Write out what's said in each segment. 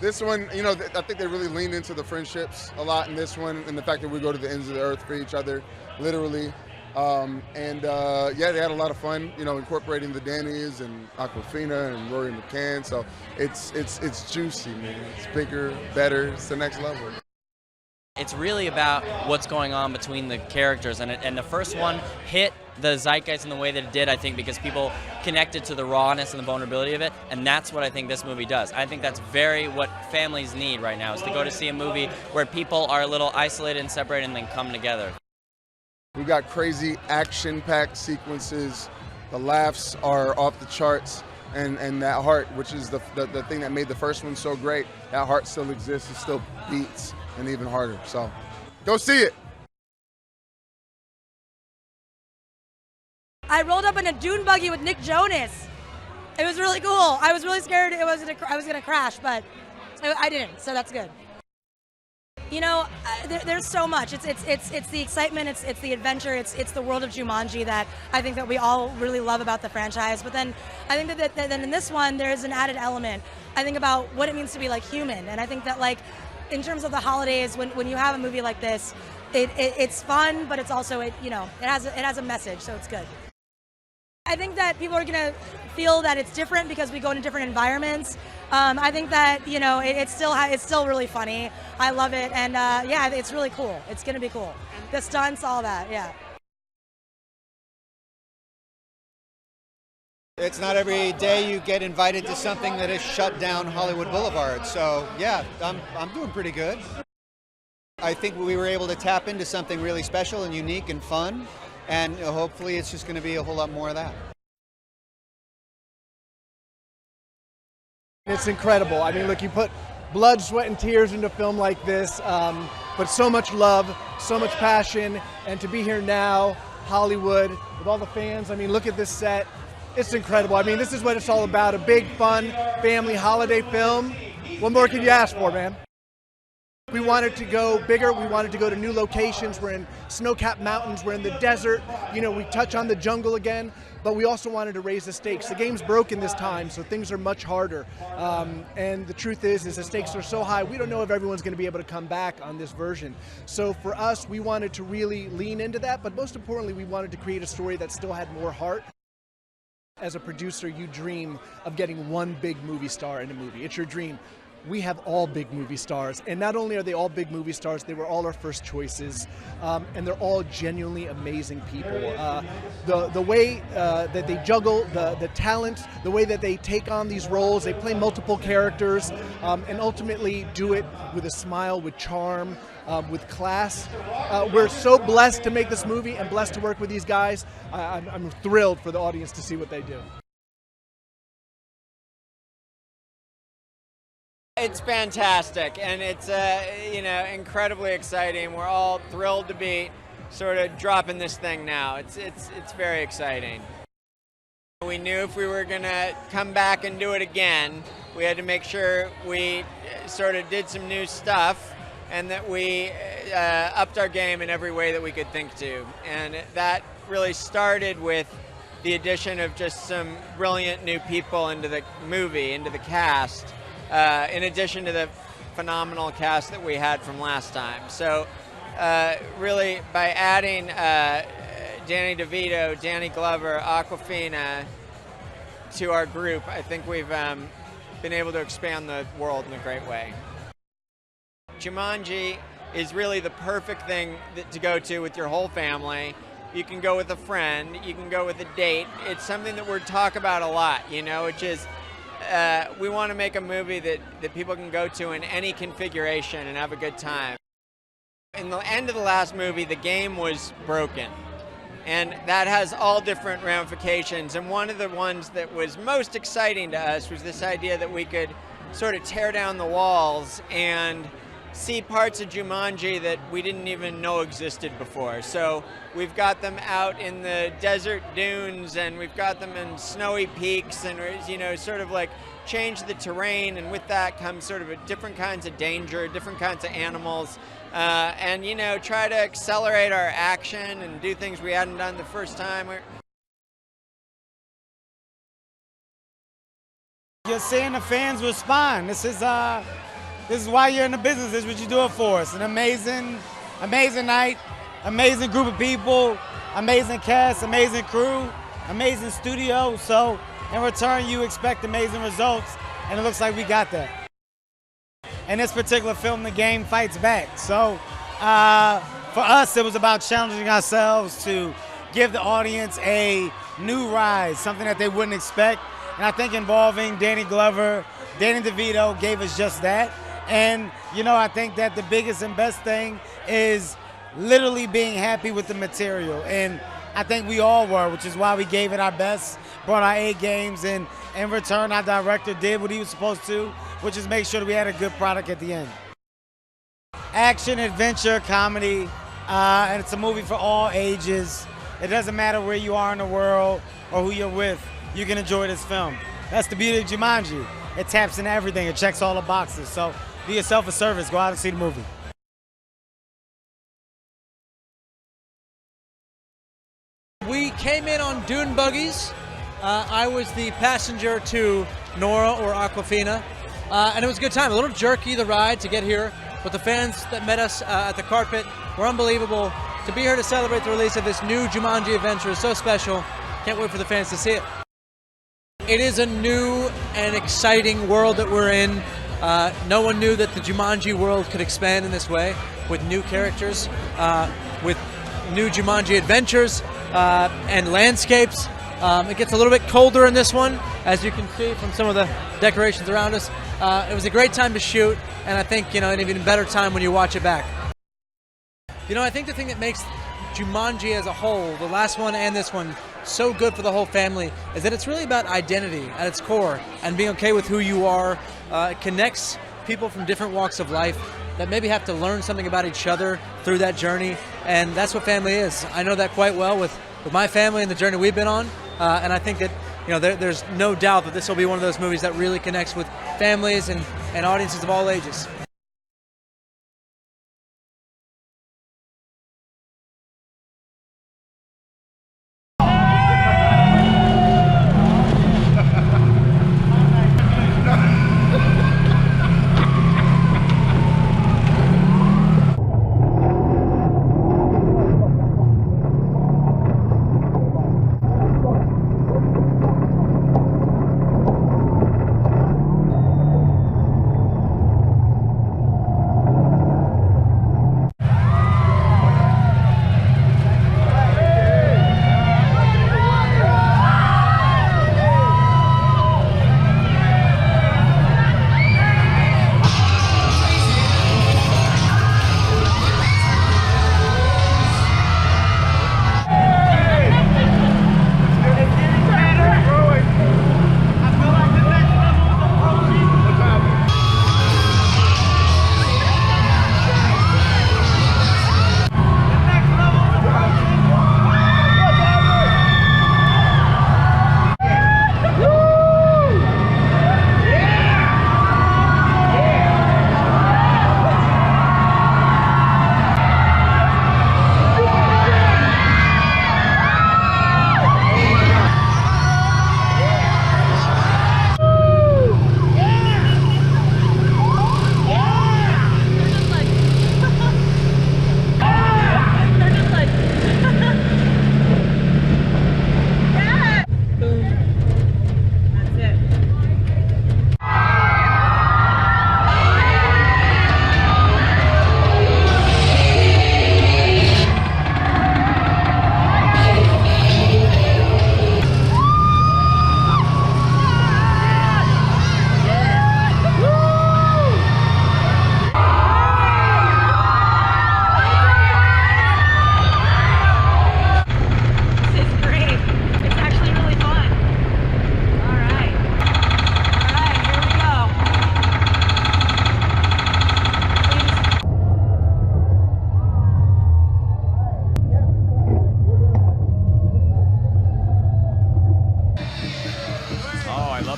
This one, I think they really leaned into the friendships a lot in this one, and the fact that we go to the ends of the earth for each other, literally. Yeah, they had a lot of fun, incorporating the Dannys and Aquafina and Rory McCann. So it's juicy, man. It's bigger, better. It's the next level. It's really about what's going on between the characters, and the first one hit the zeitgeist in the way that it did, I think, because people connected to the rawness and the vulnerability of it, and that's what I think this movie does. I think that's very what families need right now, is to go to see a movie where people are a little isolated and separated and then come together. We've got crazy action-packed sequences. The laughs are off the charts, and that heart, which is the thing that made the first one so great, that heart still exists, it still beats, and even harder. So go see it. I rolled up in a dune buggy with Nick Jonas. It was really cool. I was really scared I was gonna crash, but I didn't, so that's good. There's so much. It's the excitement. It's the adventure. It's the world of Jumanji that I think that we all really love about the franchise. But then I think that then in this one there's an added element. I think about what it means to be like human, and I think that like in terms of the holidays, when you have a movie like this, it's fun, but it's also it has a message, so it's good. I think that people are going to feel that it's different because we go into different environments. I think that it's still really funny. I love it, and yeah, it's really cool. It's going to be cool. The stunts, all that, yeah. It's not every day you get invited to something that has shut down Hollywood Boulevard. So yeah, I'm doing pretty good. I think we were able to tap into something really special and unique and fun. And hopefully it's just going to be a whole lot more of that. It's incredible. I mean, look, you put blood, sweat, and tears into a film like this, but so much love, so much passion, and to be here now, Hollywood, with all the fans. I mean, look at this set. It's incredible. I mean, this is what it's all about, a big, fun, family holiday film. What more can you ask for, man? We wanted to go bigger. We wanted to go to new locations. We're in snow-capped mountains. We're in the desert. We touch on the jungle again, but we also wanted to raise the stakes. The game's broken this time, so things are much harder. And the truth is the stakes are so high, we don't know if everyone's going to be able to come back on this version. So for us, we wanted to really lean into that, but most importantly, we wanted to create a story that still had more heart. As a producer, you dream of getting one big movie star in a movie. It's your dream. We have all big movie stars, and not only are they all big movie stars, they were all our first choices, and they're all genuinely amazing people. The way that they juggle the talent, the way that they take on these roles, they play multiple characters, and ultimately do it with a smile, with charm, with class. We're so blessed to make this movie and blessed to work with these guys. I'm thrilled for the audience to see what they do. It's fantastic, and it's incredibly exciting. We're all thrilled to be sort of dropping this thing now. It's very exciting. We knew if we were going to come back and do it again, we had to make sure we sort of did some new stuff and that we upped our game in every way that we could think to. And that really started with the addition of just some brilliant new people into the movie, into the cast. In addition to the phenomenal cast that we had from last time. So really by adding Danny DeVito, Danny Glover, Aquafina to our group, I think we've been able to expand the world in a great way. Jumanji is really the perfect thing to go to with your whole family. You can go with a friend, you can go with a date. It's something that we talk about a lot, which is we want to make a movie that people can go to in any configuration and have a good time. In the end of the last movie, the game was broken. And that has all different ramifications. And one of the ones that was most exciting to us was this idea that we could sort of tear down the walls and see parts of Jumanji that we didn't even know existed before. So we've got them out in the desert dunes, and we've got them in snowy peaks, and sort of like change the terrain, and with that comes sort of different kinds of danger, different kinds of animals, and try to accelerate our action and do things we hadn't done the first time. Just seeing the fans respond. This is This is why you're in the business. This is what you do it for. It's an amazing night, amazing group of people, amazing cast, amazing crew, amazing studio. So in return, you expect amazing results, and it looks like we got that. In this particular film, the game fights back. So for us, it was about challenging ourselves to give the audience a new ride, something that they wouldn't expect. And I think involving Danny Glover, Danny DeVito gave us just that. And, you know, I think that the biggest and best thing is literally being happy with the material. And I think we all were, which is why we gave it our best, brought our A games, and in return, our director did what he was supposed to, which is make sure that we had a good product at the end. Action, adventure, comedy, and it's a movie for all ages. It doesn't matter where you are in the world or who you're with, you can enjoy this film. That's the beauty of Jumanji. It taps into everything, it checks all the boxes. So do yourself a service, go out and see the movie. We came in on dune buggies. I was the passenger to Nora or Aquafina, and it was a good time. A little jerky, the ride to get here, but the fans that met us at the carpet were unbelievable. To be here to celebrate the release of this new Jumanji adventure is so special. Can't wait for the fans to see it. It is a new and exciting world that we're in. No one knew that the Jumanji world could expand in this way, with new characters, with new Jumanji adventures and landscapes. It gets a little bit colder in this one, as you can see from some of the decorations around us. It was a great time to shoot, and I think, you know, an even better time when you watch it back. You know, I think the thing that makes Jumanji as a whole, the last one and this one, so good for the whole family is that it's really about identity at its core and being okay with who you are. It connects people from different walks of life that maybe have to learn something about each other through that journey, and that's what family is. I know that quite well with my family and the journey we've been on, and I think that, you know, there's no doubt that this will be one of those movies that really connects with families and audiences of all ages.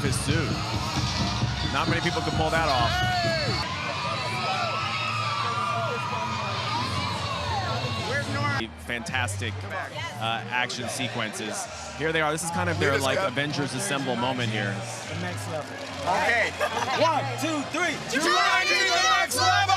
his suit. Not many people can pull that off. fantastic action sequences. Here they are. This is kind of their like Avengers Assemble moment here. The next level. Okay. 1, 2, 3. Jumanji, the next level!